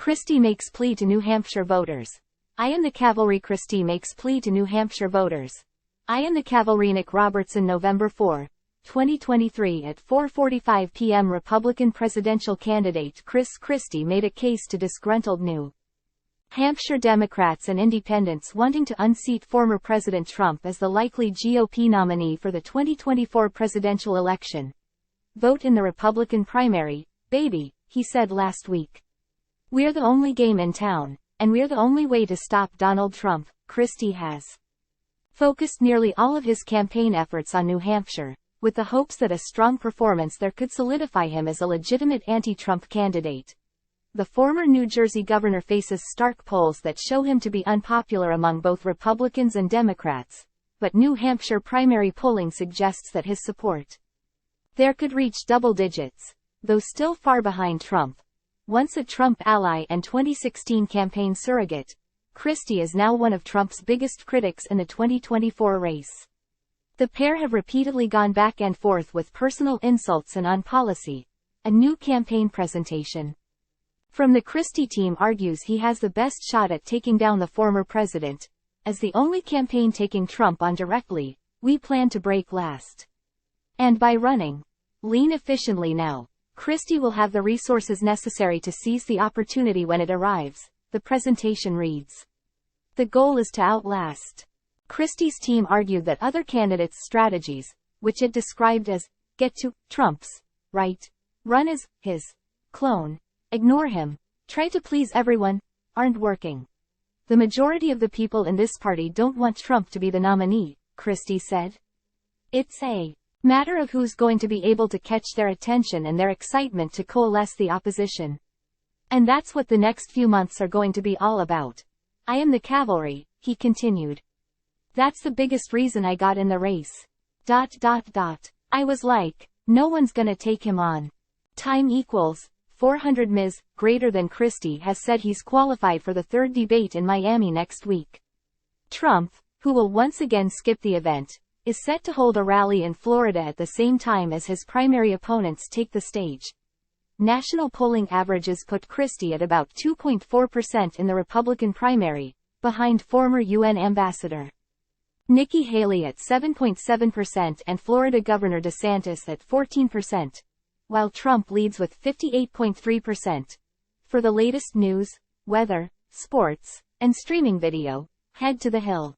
Christie makes plea to New Hampshire voters. I am the cavalry. Christie makes plea to New Hampshire voters. I am the cavalry'Nick. Robertson, November 4, 2023 at 4:45 p.m. Republican presidential candidate Chris Christie made a case to disgruntled New Hampshire Democrats and Independents wanting to unseat former President Trump as the likely GOP nominee for the 2024 presidential election. Vote in the Republican primary, baby, he said last week. We're the only game in town, and we're the only way to stop Donald Trump. Christie has focused nearly all of his campaign efforts on New Hampshire, with the hopes that a strong performance there could solidify him as a legitimate anti-Trump candidate. The former New Jersey governor faces stark polls that show him to be unpopular among both Republicans and Democrats, but New Hampshire primary polling suggests that his support there could reach double digits, though still far behind Trump. Once a Trump ally and 2016 campaign surrogate, Christie is now one of Trump's biggest critics in the 2024 race. The pair have repeatedly gone back and forth with personal insults and on policy. A new campaign presentation from the Christie team argues he has the best shot at taking down the former president. As the only campaign taking Trump on directly, we plan to break last. And by running lean efficiently now, Christie will have the resources necessary to seize the opportunity when it arrives, the presentation reads. The goal is to outlast. Christie's team argued that other candidates' strategies, which it described as, get to Trump's right, run as his clone, ignore him, try to please everyone, aren't working. The majority of the people in this party don't want Trump to be the nominee, Christie said. It's a matter of who's going to be able to catch their attention and their excitement to coalesce the opposition. And that's what the next few months are going to be all about. I am the cavalry, he continued. That's the biggest reason I got in the race. I was like, no one's gonna take him on. Time equals 400 Ms. greater than. Christie has said he's qualified for the third debate in Miami next week. Trump, who will once again skip the event, is set to hold a rally in Florida at the same time as his primary opponents take the stage. National polling averages put Christie at about 2.4% in the Republican primary, behind former UN Ambassador Nikki Haley at 7.7% and Florida Governor DeSantis at 14%, while Trump leads with 58.3%. For the latest news, weather, sports, and streaming video, head to The Hill.